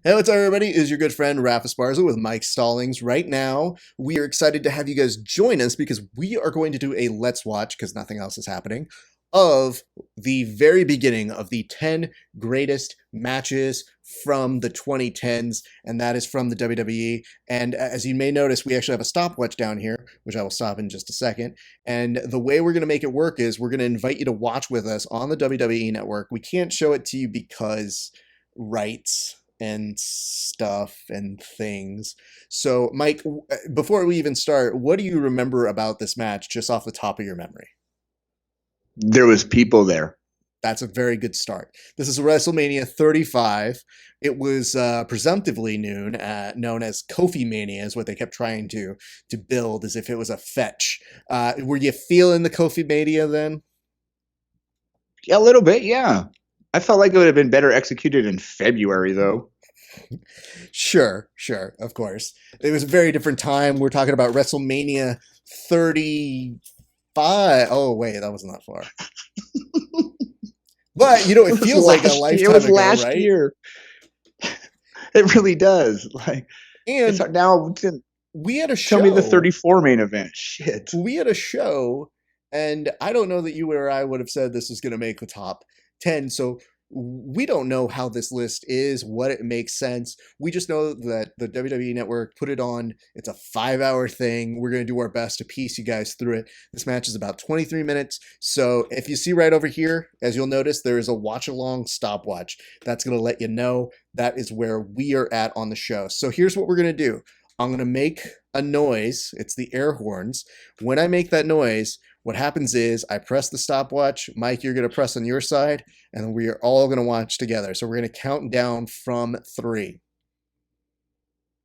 Hey, what's up, everybody? Is your good friend Rafa Sparza with Mike Stallings. Right now, we are excited to have you guys join us because we are going to do a Let's Watch, because nothing else is happening, of the very beginning of the 10 greatest matches from the 2010s, and that is from the WWE. And as you may notice, we actually have a stopwatch down here, which I will stop in just a second. And the way we're going to make it work is we're going to invite you to watch with us on the WWE Network. We can't show it to you because rights and stuff and things. So, Mike, before we even start, what do you remember about this match just off the top of your memory? There was people there. That's a very good start. This is WrestleMania 35. It was presumptively known as Kofimania, is what they kept trying to build as if it was a fetch. Were you feeling the Kofimania then? Yeah, a little bit, yeah. I felt like it would have been better executed in February, though. Sure, of course. It was a very different time. We're talking about WrestleMania 35. Oh, wait, that wasn't that far. But, it feels like a lifetime It was ago, last right? year. It really does. It's And now. we had a Tell me the show. 34 main event. Shit. We had a show, and I don't know that you or I would have said this was going to make the top 10. So we don't know how this list is, what it makes sense. We just know that the WWE Network put it on. It's a 5-hour thing. We're going to do our best to piece you guys through it. This match is about 23 minutes. So if you see right over here, as you'll notice, there is a watch along stopwatch. That's going to let you know that is where we are at on the show. So here's what we're going to do. I'm going to make a noise. It's the air horns. When I make that noise, what happens is I press the stopwatch. Mike, you're going to press on your side, and we are all going to watch together. So we're going to count down from 3.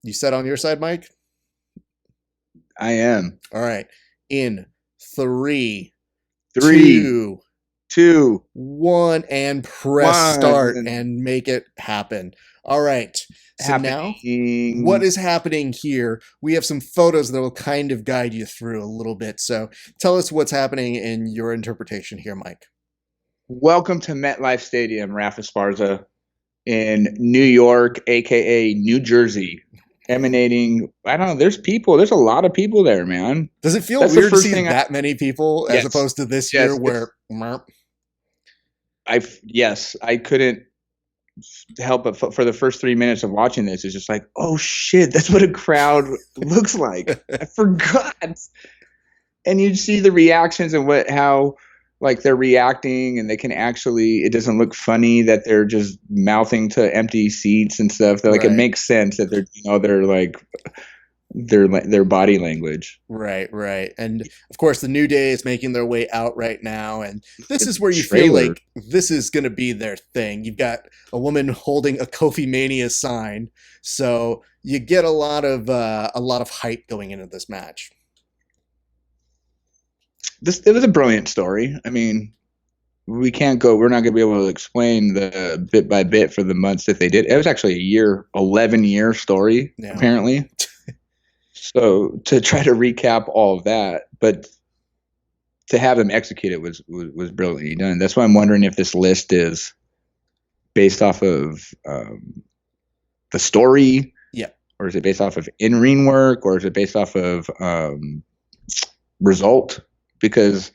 You set on your side, Mike? I am. All right. In 3, 3, 2, 2, 1, and press start 1. and make it happen. All right. So now, what Happening. is happening here? We have some photos that will kind of guide you through a little bit. So tell us what's happening in your interpretation here, Mike. Welcome to MetLife Stadium, Rafa Sparza, in New York, aka New Jersey. Emanating, I don't know. There's people. There's a lot of people there, man. Does it feel That's the weird to first see thing. that many people as Yes, opposed to this year yes, where yes, I couldn't help but for the first 3 minutes of watching this, it's just like, oh shit, that's what a crowd looks like. I forgot. And you see the reactions and how like they're reacting, and they can actually, it doesn't look funny that they're just mouthing to empty seats and stuff. They're like, it right. makes sense that they're like their body language. Right. And of course, the New Day is making their way out right now. And this is where you feel Trailer. like this is going to be their thing. You've got a woman holding a Kofi Mania sign. So you get a lot of hype going into this match. It was a brilliant story. I mean, we're not going to be able to explain the bit by bit for the months that they did. It was actually 11-year story, Yeah. apparently. So to try to recap all of that, but to have them execute it was brilliantly done. That's why I'm wondering if this list is based off of the story, Yeah. or is it based off of in-ring work, or is it based off of result? Because,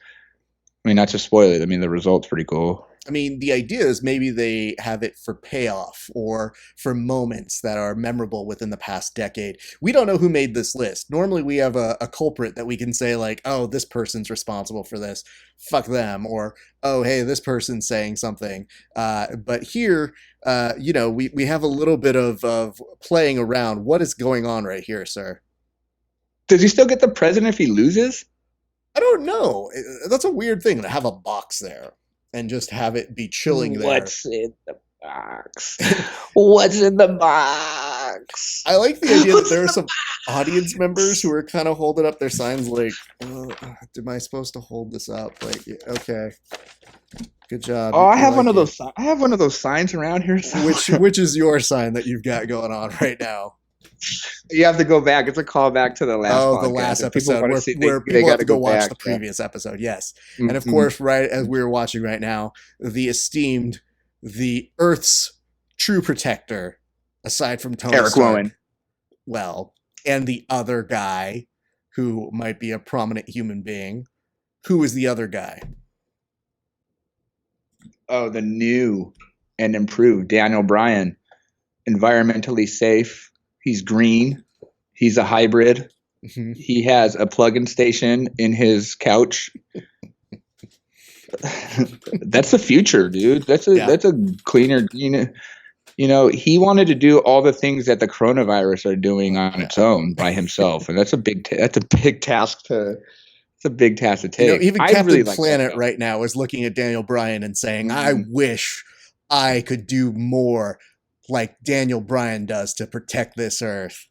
I mean, not to spoil it, I mean, the result's pretty cool. I mean, the idea is maybe they have it for payoff or for moments that are memorable within the past decade. We don't know who made this list. Normally, we have a culprit that we can say, like, oh, this person's responsible for this. Fuck them. Or, oh, hey, this person's saying something. But here, we have a little bit of playing around. What is going on right here, sir? Does he still get the president if he loses? I don't know. That's a weird thing to have a box there and just have it be chilling there. What's in the box? What's in the box? I like the idea that there are some audience members who are kind of holding up their signs like, am I supposed to hold this up? Like, okay, good job. Oh, I You have like one of it. those. I have one of those signs around here. Which is your sign that you've got going on right now? You have to go back. It's a callback to the last Oh, the podcast. last If people episode want to where, see, where they people got have to to go go watch back. the Yeah. previous episode. Yes. And of Mm-hmm. course, right as we're watching right now, the esteemed, the Earth's true protector, aside from Tony Eric Stark. Rowan. Well, and the other guy who might be a prominent human being. Who is the other guy? Oh, the new and improved Daniel Bryan. Environmentally safe. He's green. He's a hybrid. Mhm. He has a plug-in station in his couch. That's the future, dude. That's a cleaner. He wanted to do all the things that the coronavirus are doing on its own by himself, and that's a big task to. It's a big task to take. Even I Captain really like Planet right now is looking at Daniel Bryan and saying, I wish I could do more like Daniel Bryan does to protect this Earth.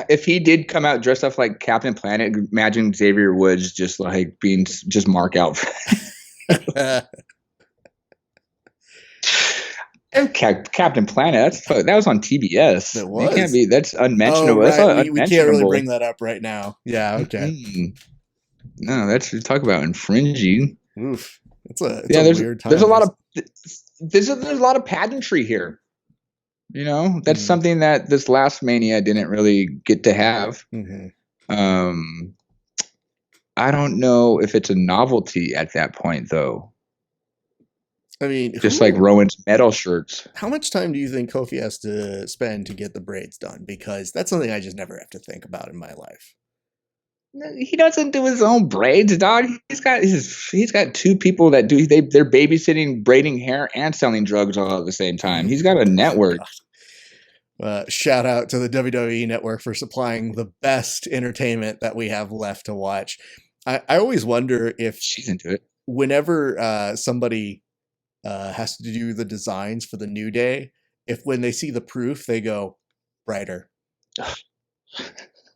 If he did come out dressed up like Captain Planet, imagine Xavier Woods just like being just mark out. Captain Planet. That was on TBS. It was. You can't be. That's unmentionable. Oh, right. That's we can't really bring that up right now. Yeah. Okay. No, that's talk about infringing. Oof. It's a weird time. There's a lot of pageantry here. That's something that this last Mania didn't really get to have. Mm-hmm. I don't know if it's a novelty at that point, though. I mean, just like Rowan's metal shirts. How much time do you think Kofi has to spend to get the braids done? Because that's something I just never have to think about in my life. He doesn't do his own braids, dog. He's got two people that they're babysitting, braiding hair, and selling drugs all at the same time. He's got a network. Shout out to the WWE Network for supplying the best entertainment that we have left to watch. I always wonder if she's into it. Whenever somebody has to do the designs for the New Day, if when they see the proof, they go, brighter.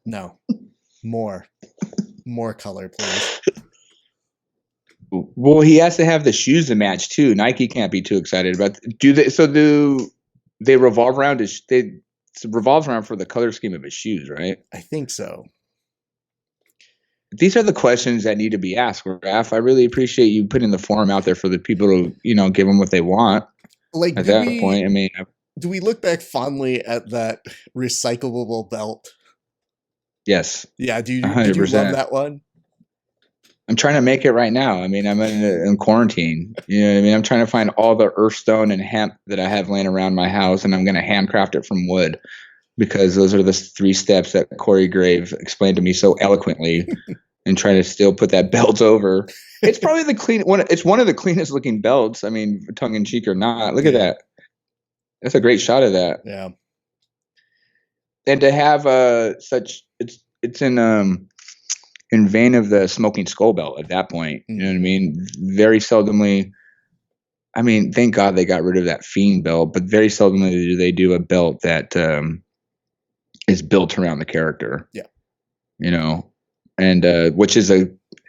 No. More color, please. Well, he has to have the shoes to match too. Nike can't be too excited about. Do they revolve around it revolves around for the color scheme of his shoes, right? I think so. These are the questions that need to be asked, Raph. I really appreciate you putting the forum out there for the people to, give them what they want. Like at that point, I mean, do we look back fondly at that recyclable belt? Yes. Yeah. Did you love that one? I'm trying to make it right now. I mean, I'm in quarantine. You know what I mean? I'm trying to find all the earthstone and hemp that I have laying around my house, and I'm going to handcraft it from wood, because those are the 3 steps that Corey Grave explained to me so eloquently, and try to still put that belt over. It's probably it's one of the cleanest looking belts. I mean, tongue in cheek or not. Look at that. That's a great shot of that. Yeah. And to have it's in vein of the smoking skull belt at that point. You know what I mean? Very seldomly. I mean, thank God they got rid of that Fiend belt, but very seldomly do they do a belt that is built around the character. Yeah. And which is I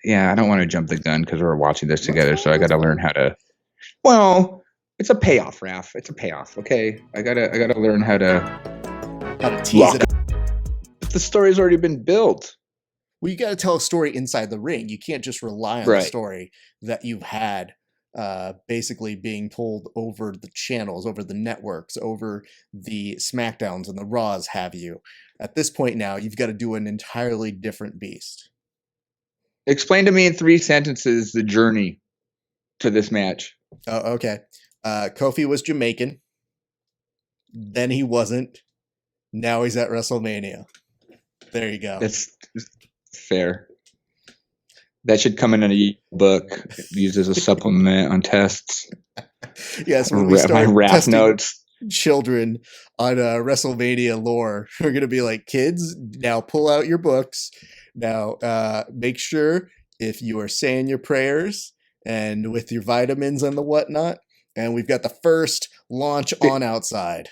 don't want to jump the gun because we're watching this together, so I got to learn how to. Well, it's a payoff, Raph. It's a payoff. Okay, I gotta learn how to tease it. The story's already been built. Well, you got to tell a story inside the ring. You can't just rely on the story that you've had basically being told over the channels, over the networks, over the SmackDowns and the Raws have you. At this point now, you've got to do an entirely different beast. Explain to me in 3 sentences the journey to this match. Oh, okay. Kofi was Jamaican. Then he wasn't. Now he's at WrestleMania. There you go. That's fair. That should come in a book used as a supplement on tests. Yes, when we start my rap testing notes. Children on WrestleMania lore, we're gonna be like, kids, now pull out your books. Now, make sure if you are saying your prayers and with your vitamins and the whatnot, and we've got the first launch on outside.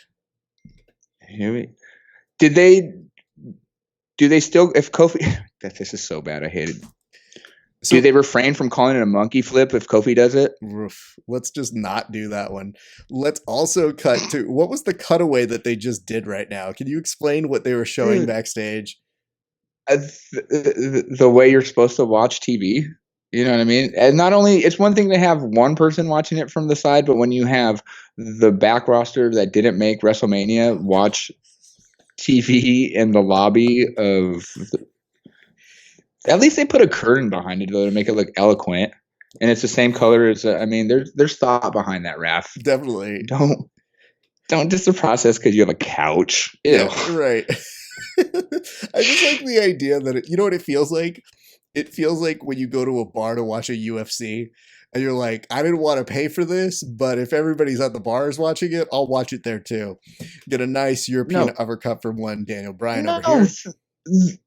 Do they still, if Kofi, this is so bad, I hate it. So, do they refrain from calling it a monkey flip if Kofi does it? Let's just not do that one. Let's also cut to, what was the cutaway that they just did right now? Can you explain what they were showing backstage? The way you're supposed to watch TV. You know what I mean? And not only it's one thing to have one person watching it from the side, but when you have the back roster that didn't make WrestleMania watch TV in the lobby of, at least they put a curtain behind it though to make it look eloquent, and it's the same color as. I mean, there's thought behind that, Raph. Definitely. Don't just the process because you have a couch. Ew. Yeah, right. I just like the idea that you know what it feels like. It feels like when you go to a bar to watch a UFC and you're like, I didn't want to pay for this, but if everybody's at the bars watching it, I'll watch it there too. Get a nice European No, uppercut from one Daniel Bryan over no. here.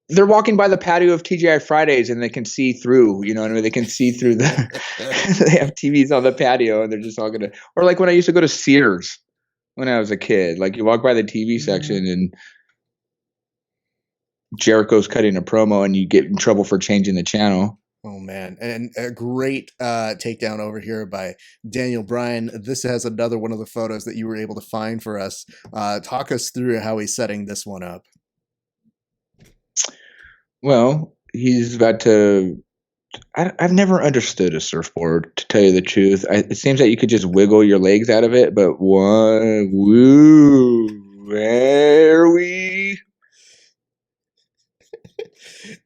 They're walking by the patio of TGI Fridays and they can see through, you know what I mean? They can see through the, they have TVs on the patio and they're just all gonna, or like when I used to go to Sears when I was a kid, like you walk by the TV section and Jericho's cutting a promo and you get in trouble for changing the channel. Oh man, and a great takedown over here by Daniel Bryan. This has another one of the photos that you were able to find for us. Talk us through how he's setting this one up. Well, he's about to. I've never understood a surfboard, to tell you the truth. It seems that you could just wiggle your legs out of it, but one, woo, where we?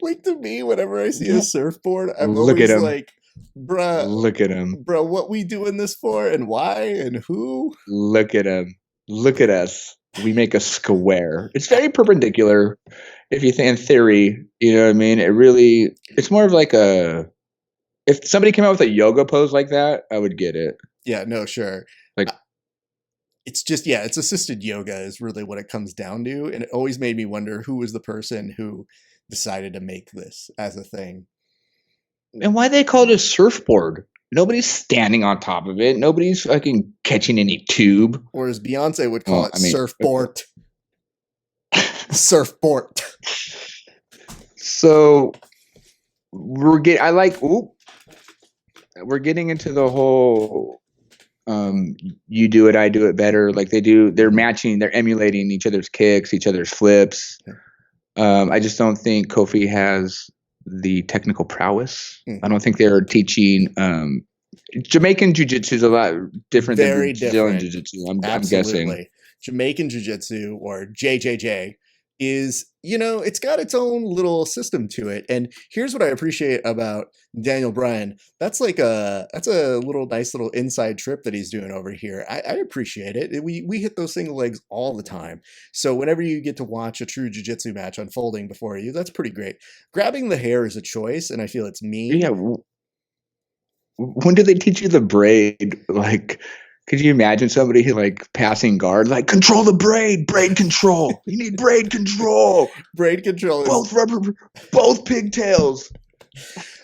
Like to me, whenever I see a surfboard, I'm Look at always him. like, bruh, Look at him. bro, what we doing this for and why and who? Look at him. Look at us. We make a square. It's very perpendicular. If you think in theory, you know what I mean? It really, it's more of like if somebody came out with a yoga pose like that, I would get it. Yeah, no, sure. Like, It's just, yeah, it's assisted yoga is really what it comes down to. And it always made me wonder who was the person who decided to make this as a thing. and why they call it a surfboard? Nobody's standing on top of it. Nobody's fucking catching any tube. Or as Beyonce would call it, I mean, surfboard. Surfboard. So we're getting into the whole you do it, I do it better. Like they're matching, they're emulating each other's kicks, each other's flips. I just don't think Kofi has the technical prowess. I don't think they're teaching Jamaican jiu-jitsu is a lot different Very than Brazilian different. jiu-jitsu. I'm Absolutely. guessing. Jamaican Jiu-Jitsu, or JJJ, is, it's got its own little system to it. And here's what I appreciate about Daniel Bryan. That's a little nice little inside trip that he's doing over here. I appreciate it. We hit those single legs all the time. So whenever you get to watch a true jiu-jitsu match unfolding before you, that's pretty great. Grabbing the hair is a choice, and I feel it's mean. Yeah. When did they teach you the braid? Like, could you imagine somebody like passing guard, like control the braid control. You need braid control. Braid control is both pigtails.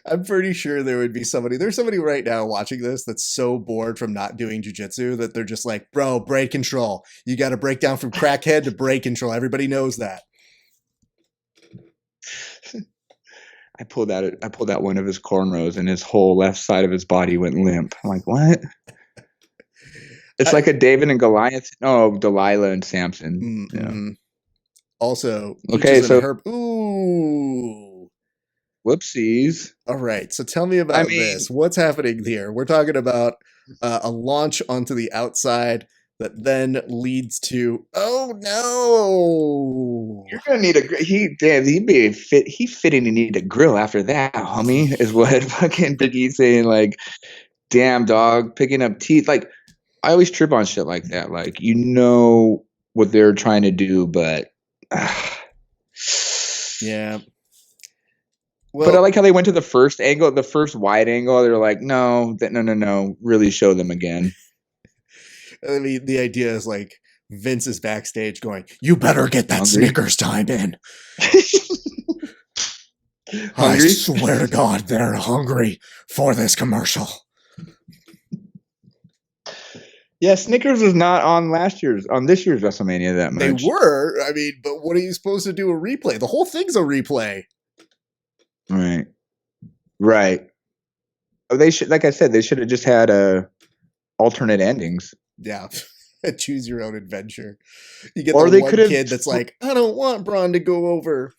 I'm pretty sure there's somebody right now watching this that's so bored from not doing jujitsu that they're just like, bro, braid control. You got to break down from crackhead to braid control. Everybody knows that. I pulled out one of his cornrows and his whole left side of his body went limp. I'm like, what? It's like a David and Goliath. Oh, Delilah and Samson. Mm-hmm. Yeah. Also, okay, so ooh, whoopsies. All right, so tell me about this. What's happening here? We're talking about a launch onto the outside that then leads to, oh no! You're gonna need he fitting to need a grill after that, homie. Is what fucking Big E's saying. Like, damn dog, picking up teeth. Like, I always trip on shit like that. Like, what they're trying to do, but yeah. Well, but I like how they went to the first angle, the first wide angle. They're like, no, really show them again. I mean, the idea is like Vince is backstage going, "You better get that Snickers time in." I swear to God, they're hungry for this commercial. Yeah, Snickers was not on this year's WrestleMania that much. They were. I mean, but what are you supposed to do? A replay? The whole thing's a replay. Right. Oh, they should, like I said, they should have just had alternate endings. Yeah. Choose your own adventure. You get the one kid that's like, I don't want Braun to go over.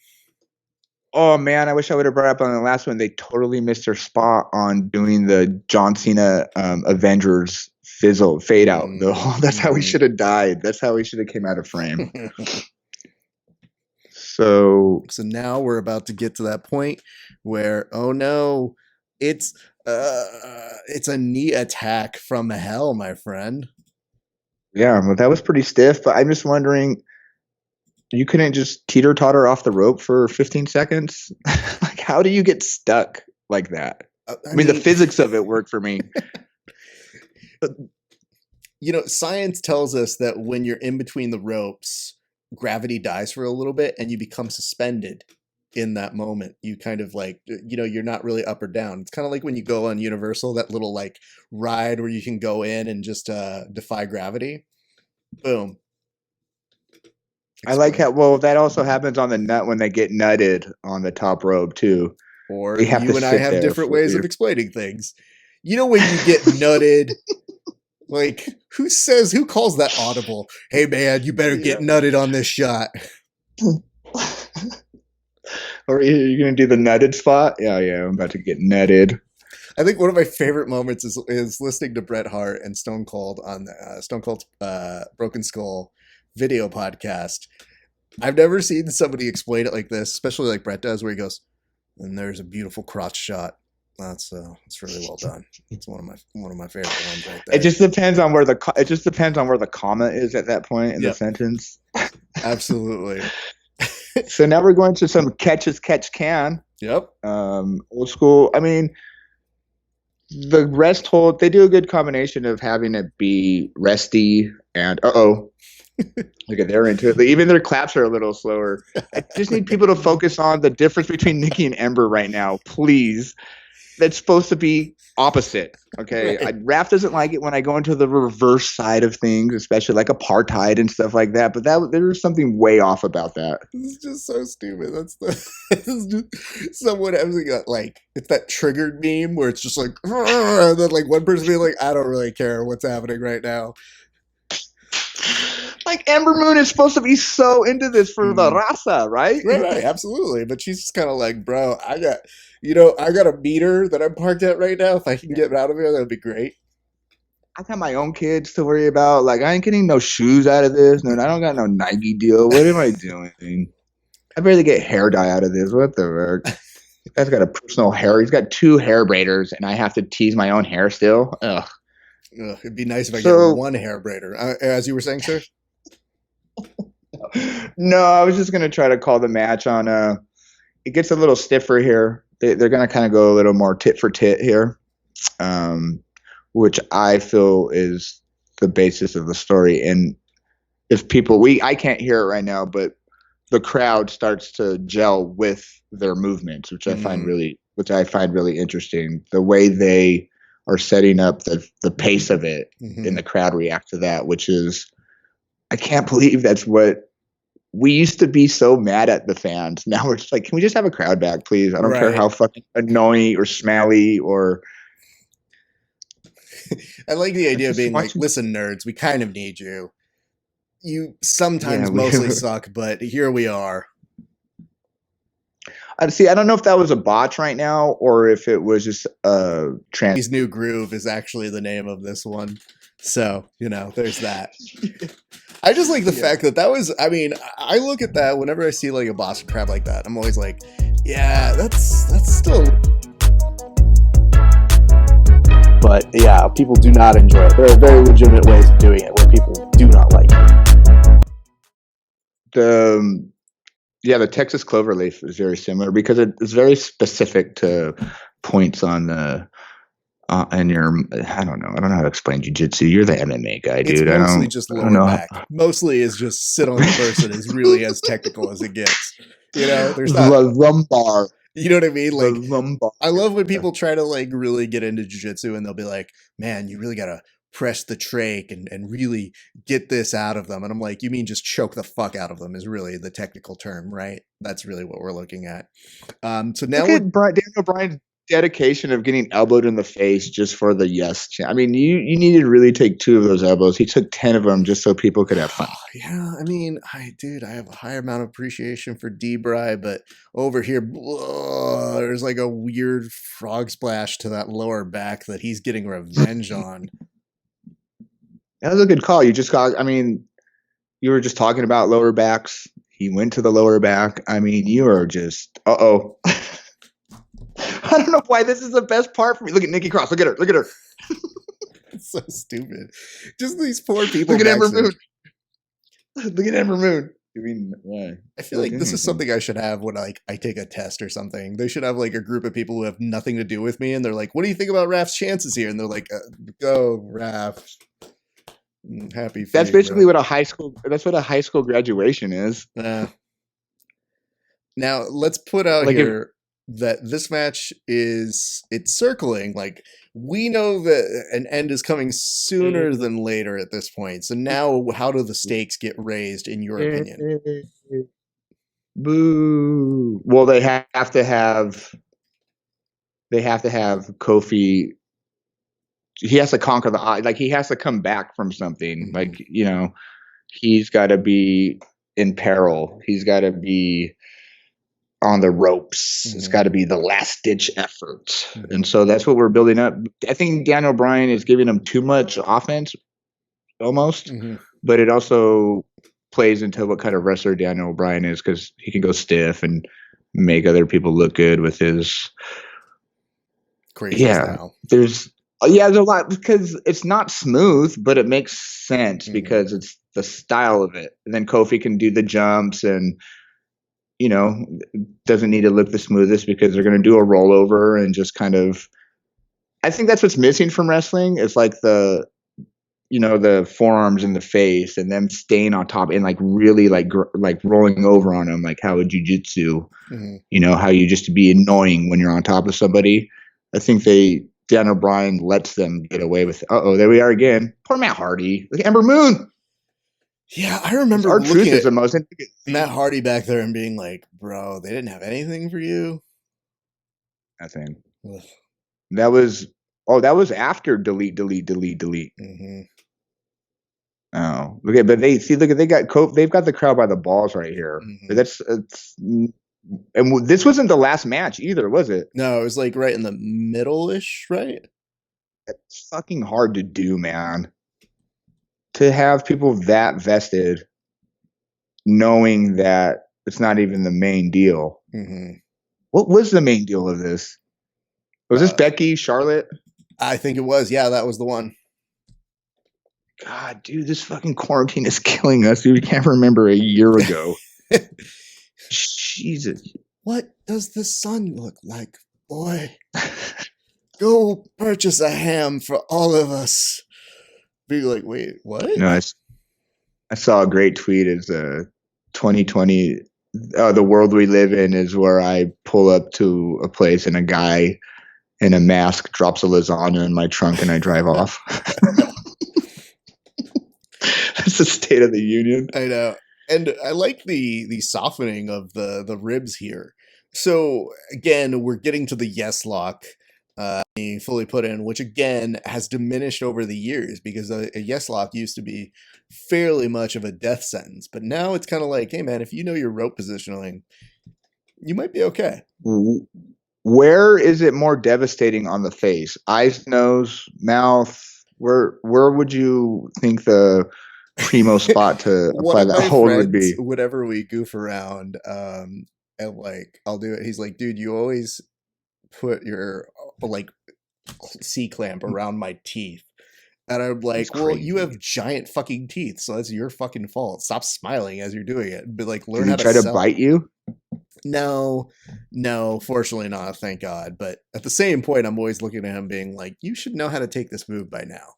Oh man, I wish I would have brought up on the last one. They totally missed their spot on doing the John Cena Avengers fade out. That's how he Mm-hmm. should have died. That's how he should have came out of frame. So So now we're about to get to that point where, oh no, it's it's a knee attack from hell, my friend. yeah, well, that was pretty stiff. But I'm just wondering, you couldn't just teeter totter off the rope for 15 seconds? Like, how do you get stuck like that? I mean, the physics of it worked for me. You know, science tells us that when you're in between the ropes, gravity dies for a little bit and you become suspended in that moment. You kind of like, you're not really up or down. It's kind of like when you go on Universal, that little like ride where you can go in and just defy gravity. Boom. I like how, well, that also happens on the nut when they get nutted on the top rope too. Or We have you to and I sit have there different for ways of explaining things. You know, when you get nutted, like who calls that audible? Hey man, you better get nutted on this shot. Or you're gonna do the nutted spot? Yeah, I'm about to get nutted. I think one of my favorite moments is listening to Bret Hart and Stone Cold on Stone Cold's Broken Skull video podcast. I've never seen somebody explain it like this, especially like Bret does, where he goes, "And there's a beautiful crotch shot." That's really well done. It's one of my favorite ones right there. It just depends on where the comma is at that point in the sentence. Absolutely. So now we're going to some catch as catch can. Yep. Old school. I mean, the rest hold. They do a good combination of having it be resty and look at, they're into it. Even their claps are a little slower. I just need people to focus on the difference between Nikki and Ember right now, please. That's supposed to be opposite. Okay. Right. Raph doesn't like it when I go into the reverse side of things, especially like apartheid and stuff like that. But there's something way off about that. This is just so stupid. This is just someone having like, it's that triggered meme where it's just like, and then like one person being like, I don't really care what's happening right now. Like Ember Moon is supposed to be so into this for the raza, right? Right, absolutely. But she's just kind of like, bro, I got a meter that I'm parked at right now. If I can get out of here, that'd be great. I got my own kids to worry about. Like, I ain't getting no shoes out of this. No, I don't got no Nike deal. What am I doing? I barely get hair dye out of this. What the fuck? Guy's got a personal hair. He's got 2 hair braiders, and I have to tease my own hair still. Ugh. It'd be nice if I get one hair braider. As you were saying, sir? No, I was just gonna try to call the match on. It gets a little stiffer here. They're gonna kind of go a little more tit for tit here, which I feel is the basis of the story. And if I can't hear it right now, but the crowd starts to gel with their movements, which I find really interesting. The way they are setting up the pace of it, and the crowd react to that, which is, I can't believe that's what we used to be so mad at the fans. Now we're just like, can we just have a crowd back, please? I don't care how fucking annoying or smelly or. I like the idea of being like, listen, nerds, we kind of need you. You sometimes mostly suck, but here we are. See, I don't know if that was a botch right now or if it was just His New Groove is actually the name of this one. So, there's that. I just like the fact that was, I mean, I look at that whenever I see like a Boston crab like that. I'm always like, yeah, that's still. But yeah, people do not enjoy it. There are very legitimate ways of doing it where people do not like it. The Texas cloverleaf is very similar because it's very specific to points on the. And I don't know how to explain jiu-jitsu. You're the MMA guy, dude. It's mostly just lower back. Mostly is just sit on the person is really as technical as it gets. There's not the lumbar. You know what I mean? Like, I love when people try to like really get into jiu-jitsu and they'll be like, man, you really got to press the trach and really get this out of them. And I'm like, you mean just choke the fuck out of them is really the technical term, right? That's really what we're looking at. So now Daniel Bryan dedication of getting elbowed in the face just for the yes chant. I mean, you needed to really take 2 of those elbows. He took 10 of them just so people could have fun. Yeah, I mean, I have a higher amount of appreciation for Debray, but over here, there's like a weird frog splash to that lower back that he's getting revenge on. That was a good call. I mean, you were just talking about lower backs. He went to the lower back. I mean, you are just, uh-oh. I don't know why this is the best part for me. Look at Nikki Cross. Look at her. Look at her. It's so stupid. Just these poor people. Look at Ember Moon. Look at Ember Moon. I feel like this is something I should have when like I take a test or something. They should have like a group of people who have nothing to do with me, and they're like, "What do you think about Raph's chances here?" And they're like, "Go, Raph." Happy. That's basically what a high school. That's what a high school graduation is. Now let's put out like here that this match it's circling. Like we know that an end is coming sooner than later at this point. So now, how do the stakes get raised in your opinion? Boo! Well, they have to have Kofi. He has to conquer the odds. Like he has to come back from something. Like, you know, he's got to be in peril. He's got to be on the ropes. It's got to be the last ditch effort. And so that's what we're building up. I think Daniel Bryan is giving him too much offense almost, but it also plays into what kind of wrestler Daniel Bryan is, because he can go stiff and make other people look good with his crazy style. There's a lot, because it's not smooth, but it makes sense because it's the style of it. And then Kofi can do the jumps and, you know, doesn't need to look the smoothest because they're going to do a rollover and just kind of, I think that's what's missing from wrestling is like the forearms in the face and them staying on top and like really like rolling over on them, like how a jiu-jitsu, you know, how you just be annoying when you're on top of somebody. I think Daniel Bryan lets them get away with it. There we are again. Poor Matt Hardy. Look at Ember Moon. Yeah, I remember R-Truth is the most intricate. Matt Hardy back there and being like, bro, they didn't have anything for you? Nothing. That was after delete. Oh, okay, but they've got the crowd by the balls right here. And this wasn't the last match either, was it? No, it was like right in the middle-ish, right? It's fucking hard to do, man. To have people that vested, knowing that it's not even the main deal. What was the main deal of this? Was this Becky, Charlotte? I think it was. Yeah, that was the one. God, dude, this fucking quarantine is killing us. Dude, we can't remember a year ago. Jesus. What does the sun look like, boy? Go purchase a ham for all of us. Be like, wait, what? No, I saw a great tweet. It's 2020. The world we live in is where I pull up to a place and a guy in a mask drops a lasagna in my trunk and I drive off. That's the State of the Union. I know. And I like the softening of the ribs here. So again, we're getting to the yes lock being fully put in, which again has diminished over the years because a yes lock used to be fairly much of a death sentence. But now it's kind of like, hey man, if you know your rope positioning, you might be okay. Where is it more devastating on the face? Eyes, nose, mouth? Where would you think the primo spot to apply that hold would be? Whenever we goof around, and like I'll do it, he's like, dude, you always put your like C-clamp around my teeth. And I'm like, well, you have giant fucking teeth, so that's your fucking fault. Stop smiling as you're doing it. But like, learn how to try to bite you. No, fortunately not, thank God. But at the same point, I'm always looking at him being like, you should know how to take this move by now.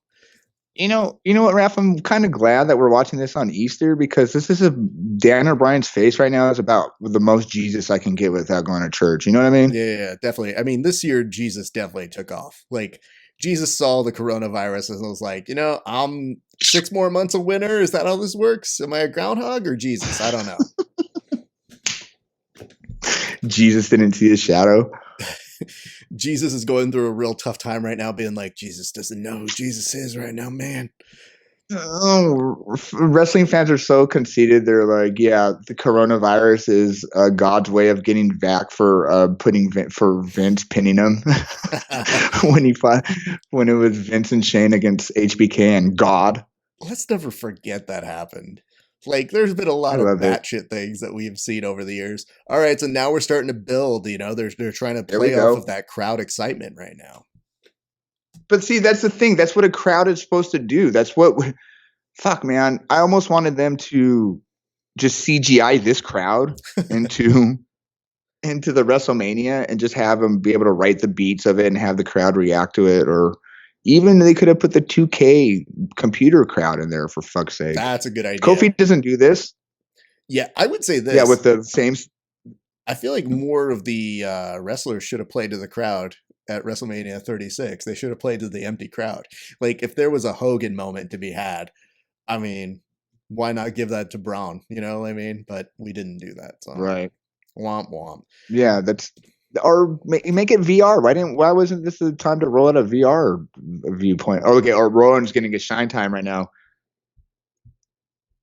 You know what, Raph? I'm kind of glad that we're watching this on Easter because this is Daniel Bryan's face right now is about the most Jesus I can get without going to church. You know what I mean? Yeah, definitely. I mean, this year, Jesus definitely took off. Like, Jesus saw the coronavirus and was like, I'm 6 more months a winner. Is that how this works? Am I a groundhog or Jesus? I don't know. Jesus didn't see his shadow. Jesus is going through a real tough time right now, being like, Jesus doesn't know who Jesus is right now, man. Wrestling fans are so conceited. They're like, yeah, the coronavirus is God's way of getting back for for Vince pinning him when he fought when it was Vince and Shane against HBK and God. Let's never forget that happened. Like, there's been a I lot of love it. batshit things that we have seen over the years. All right, so now we're starting to build. They're trying to There we play off of go. that crowd excitement right now. But see, that's the thing. That's what a crowd is supposed to do. That's what. Fuck, man. I almost wanted them to just CGI this crowd into the WrestleMania and just have them be able to write the beats of it and have the crowd react to it, or even they could have put the 2K computer crowd in there for fuck's sake. That's a good idea. Kofi doesn't do this. Yeah, I would say this. Yeah, with the same. I feel like more of the wrestlers should have played to the crowd at WrestleMania 36. They should have played to the empty crowd. Like, if there was a Hogan moment to be had, I mean, why not give that to Braun? You know what I mean? But we didn't do that. So. Right. Womp womp. Yeah, that's or make it VR. Why wasn't this the time to roll out a VR viewpoint? Oh, okay, or Rowan's getting a shine time right now.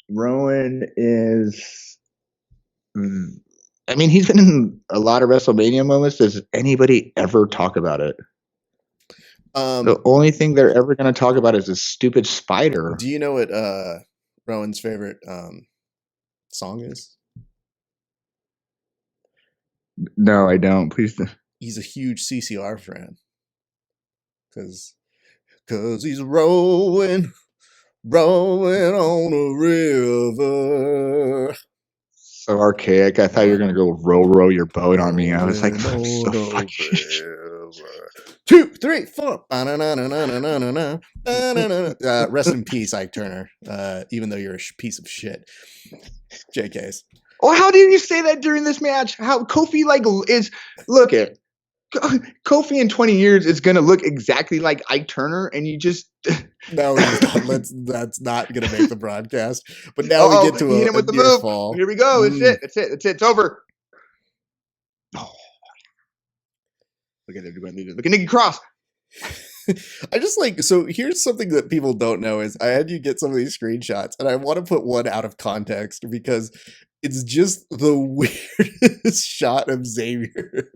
Rowan is I mean, he's been in a lot of WrestleMania moments. Does anybody ever talk about it? The only thing they're ever going to talk about is this stupid spider. Do you know what Rowan's favorite song is? No, I don't. Please. He's a huge CCR fan. Cause he's rowing on a river. So archaic. I thought you were gonna go row your boat on me. I was like, so fucking 2, 3, 4. Rest in peace, Ike Turner. Even though you're a piece of shit. JK's. Oh, how did you say that during this match? How Kofi look at Kofi in 20 years is gonna look exactly like Ike Turner, and you just no, that's not gonna make the broadcast. But now we get to hit him with the move. Fall. Here we go. That's it. It's over. Oh. Look at Nikki Cross. I just so here's something that people don't know is I had you get some of these screenshots, and I want to put one out of context because it's just the weirdest shot of Xavier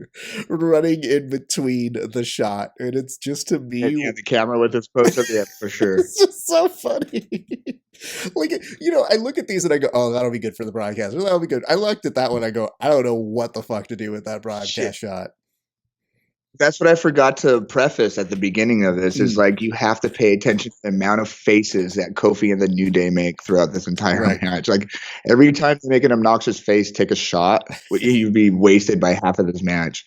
running in between the shot, and it's just to me. Yeah, the camera with its post up, yeah, for sure. It's just so funny. Like, I look at these and I go, "Oh, that'll be good for the broadcast. Or that'll be good." I looked at that one. I go, "I don't know what the fuck to do with that broadcast shot." That's what I forgot to preface at the beginning of this is like you have to pay attention to the amount of faces that Kofi and the New Day make throughout this entire match. Like every time they make an obnoxious face take a shot, you'd be wasted by half of this match.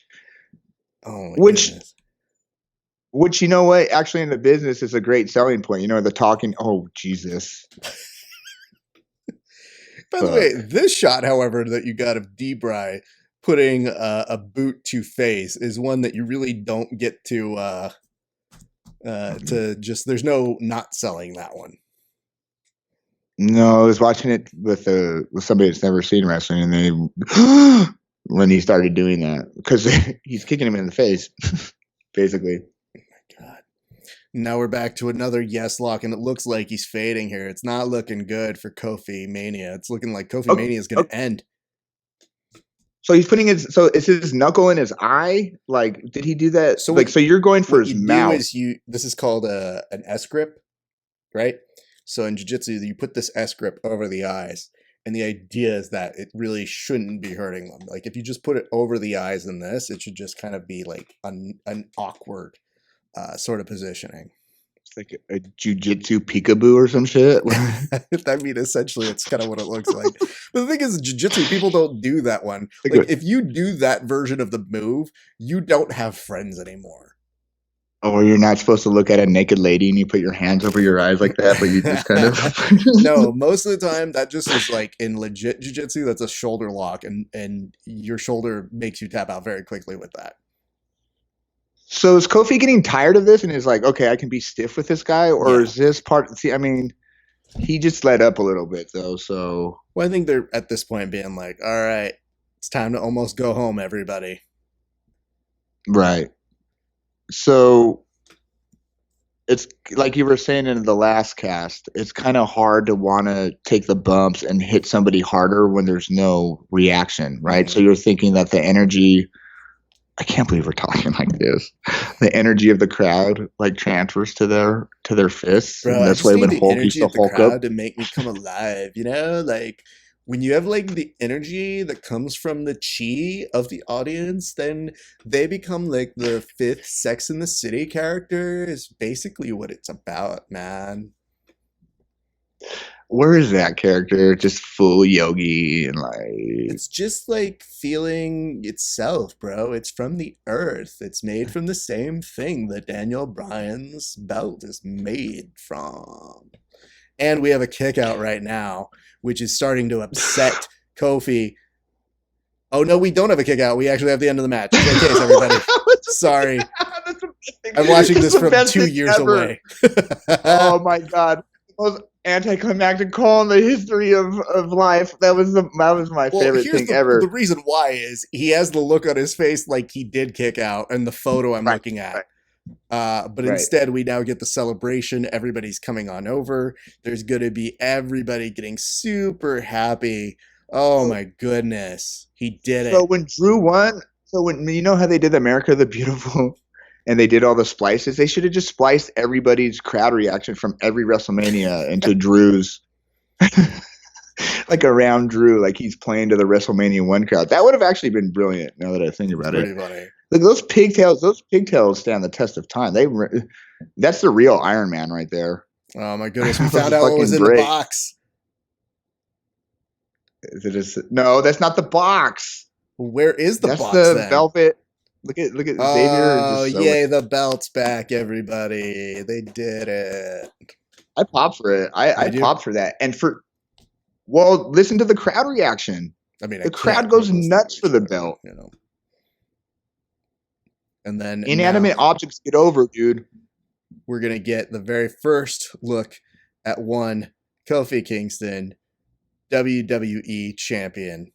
Oh my goodness. Which you know what? Actually in the business is a great selling point. The talking, oh Jesus. By the way, this shot, however, that you got of D-Bry putting a boot to face is one that you really don't get to just there's no not selling that one. No, I was watching it with somebody that's never seen wrestling, and they when he started doing that because he's kicking him in the face, basically. Oh my god! Now we're back to another yes lock, and it looks like he's fading here. It's not looking good for Kofimania. It's looking like Kofimania is going to end. So he's putting is his knuckle in his eye? Like, did he do that? So you're going for his mouth. This is called an S grip, right? So in jiu-jitsu, you put this S grip over the eyes, and the idea is that it really shouldn't be hurting them. Like if you just put it over the eyes in this, it should just kind of be like an awkward sort of positioning. It's like a jiu-jitsu peekaboo or some shit. I mean, essentially, it's kind of what it looks like. But the thing is, jiu-jitsu, people don't do that one. Like, if you do that version of the move, you don't have friends anymore. Or you're not supposed to look at a naked lady and you put your hands over your eyes like that, but you just kind of... No, most of the time, that just is like in legit jiu-jitsu, that's a shoulder lock, and your shoulder makes you tap out very quickly with that. So is Kofi getting tired of this and is like, okay, I can be stiff with this guy? Or is this part... See, I mean, he just let up a little bit, though, so... Well, I think they're at this point being like, all right, it's time to almost go home, everybody. Right. So it's like you were saying in the last cast, it's kind of hard to want to take the bumps and hit somebody harder when there's no reaction, right? So Mhm. you're thinking that the energy, I can't believe we're talking like this. The energy of the crowd like transfers to their fists, Bro, and I that's just why need when the Hulk used energy to of the Hulk up. crowd to make me come alive, you know? Like when you have like the energy that comes from the chi of the audience, then they become like the fifth Sex in the City character is basically what it's about, man. Where is that character? Just full yogi and like It's just like feeling itself, bro. It's from the earth. It's made from the same thing that Daniel Bryan's belt is made from. And we have a kick out right now, which is starting to upset Kofi. Oh no, we don't have a kick out. We actually have the end of the match. JK's everybody. Sorry. I'm watching It's this the from best two thing years ever. away. Oh my god. The most anticlimactic call in the history of life. That was my Well, favorite here's thing the ever. reason why is he has the look on his face like he did kick out in the photo I'm Right, looking at. right, But right. instead, we now get the celebration. Everybody's coming on over. There's going to be everybody getting super happy. Oh So, my goodness. He did so it. when Drew won, so when you know how they did America the Beautiful and they did all the splices, they should have just spliced everybody's crowd reaction from every WrestleMania into Drew's like around Drew, like he's playing to the WrestleMania 1 crowd. That would have actually been brilliant now that I think It's about it. pretty funny. Like those pigtails stand the test of time. That's the real Iron Man right there. Oh my goodness. We found Those out what was fucking in the breaks. box. No, that's not the box. Where is the That's box the then? velvet. Look at Xavier Oh, just so yay. The belt's back, everybody. They did it. I popped for it. I Did you? popped for that. And for well, listen to the crowd reaction. I mean, I The crowd can't. We're goes listening to nuts for each the other, belt. you know. And then now Inanimate objects get over, dude. we're going to get the very first look at one Kofi Kingston, WWE champion.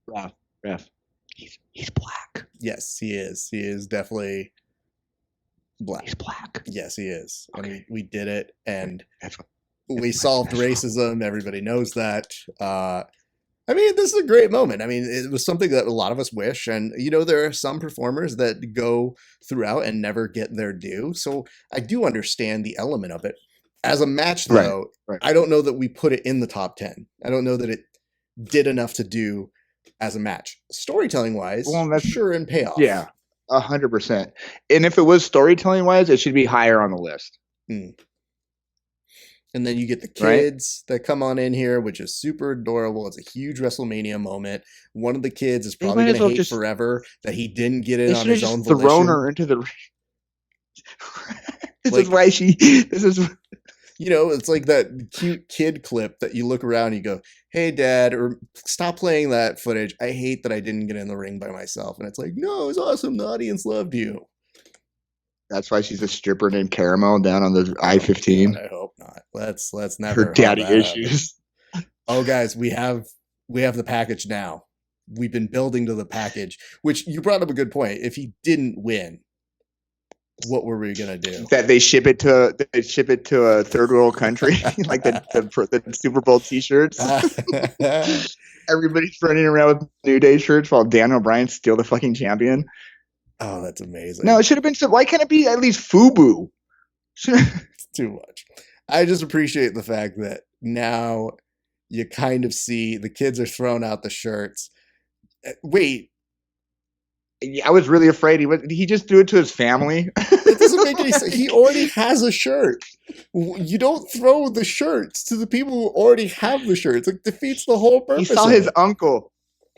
Ref. He's black. Yes, he is. He is definitely black. He's black. Yes, he is. Okay. And we did it. And That's what, we that's solved racism. Everybody knows that. I mean, this is a great moment. I mean, it was something that a lot of us wish. And, you know, there are some performers that go throughout and never get their due. So I do understand the element of it. As a match, though, right. I don't know that we put it in the top 10. I don't know that it did enough to do as a match. Storytelling wise, Well, that's sure, and payoff. yeah, 100%. And if it was storytelling wise, it should be higher on the list. Mm. And then you get the Right? kids that come on in here, which is super adorable. It's a huge WrestleMania moment. One of the kids is They probably might going as to well hate just forever that he didn't get in they on should have his own just thrown volition. her into the This Like, is why this is you know, it's like that cute kid clip that you look around and you go, hey, dad, or stop playing that footage. I hate that I didn't get in the ring by myself. And it's like, no, it was awesome. The audience loved you. that's why she's a stripper named Caramel down on the Oh, I-15. God, I hope not. Let's Her never have daddy that happen. issues. Oh, guys, we have the package now. We've been building to the package, which you brought up a good point. If he didn't win, what were we gonna do? That they ship it to a third world country, like the Super Bowl T-shirts. Everybody's running around with New Day shirts while Daniel Bryan still the fucking champion. Oh, that's amazing. No, it should have been. Why can't it be at least FUBU? It's too much. I just appreciate the fact that now you kind of see the kids are throwing out the shirts. Wait, I was really afraid he just threw it to his family. that doesn't make any sense. He already has a shirt. You don't throw the shirts to the people who already have the shirts. It defeats the whole purpose. He saw of his it. uncle.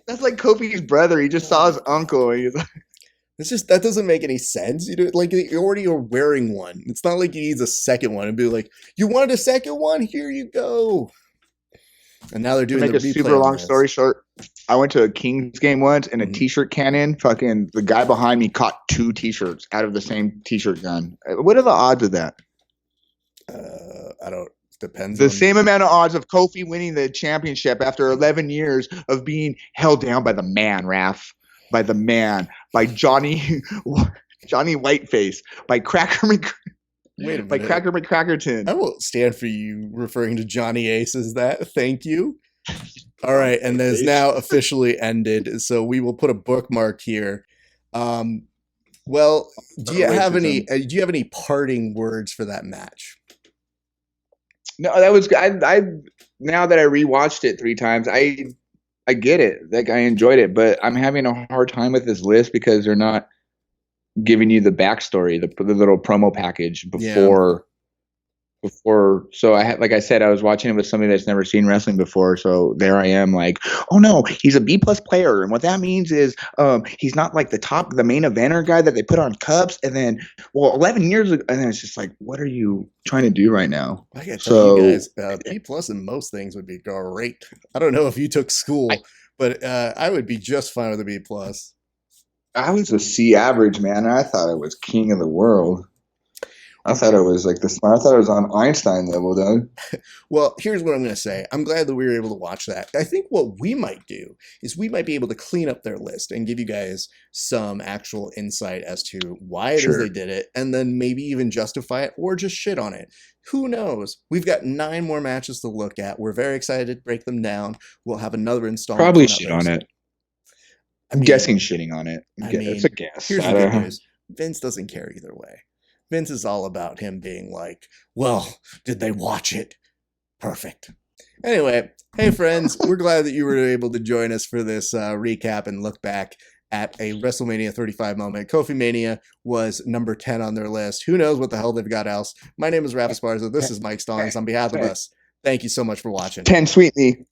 That's like Kofi's brother. He just saw his uncle. And he's like, It's just that doesn't make any sense. You do like you already are wearing one. It's not like he needs a second one and be like, "You wanted a second one? Here you go." And now they're to doing make the a replay super on long this. story short, I went to a Kings game once and a Mhm. T-shirt cannon. Fucking the guy behind me caught 2 T-shirts out of the same T-shirt gun. What are the odds of that? I don't. Depends. The on, same amount of odds of Kofi winning the championship after 11 years of being held down by the man, Raph. By the man. By Johnny Johnny Whiteface by Wait a by minute. Cracker McCrackerton. I won't stand for you referring to Johnny Ace as that. Thank you. All Johnny right, and that is Whiteface. now officially ended. So we will put a bookmark here. Um, well, Racism. do you have any parting words for that match? No, that was I now that I rewatched it 3 times, I get it. Like I enjoyed it, but I'm having a hard time with this list because they're not giving you the backstory, the little promo package Yeah. before. So I had, like I said, I was watching it with somebody that's never seen wrestling before. So there I am, like, oh no, he's a B plus player, and what that means is, he's not like the main eventer guy that they put on cups, and then, well, 11 years ago, and then it's just like, what are you trying to do right now? I gotta tell you So guys, B plus in most things would be great. I don't know if you took I, school, but I would be just fine with a B plus. I was a C average man. I thought I was king of the world. I thought it was like I thought it was on Einstein level, though. Well, here's what I'm going to say. I'm glad that we were able to watch that. I think what we might do is we might be able to clean up their list and give you guys some actual insight as to why it is Sure. they did it, and then maybe even justify it or just shit on it. Who knows? We've got 9 more matches to look at. We're very excited to break them down. We'll have another installment Probably coming out shit very on soon. it. I I'm mean, guessing shitting on it. It's a guess. here's the good news. Vince doesn't care either way. Vince is all about him being like, well, did they watch it? Perfect. Anyway, hey friends, we're glad that you were able to join us for this recap and look back at a WrestleMania 35 moment. Kofimania was number 10 on their list. Who knows what the hell they've got else? My name is Rafa Sparza. This is Mike Stallings. On behalf of us, thank you so much for watching. 10 Sweetly.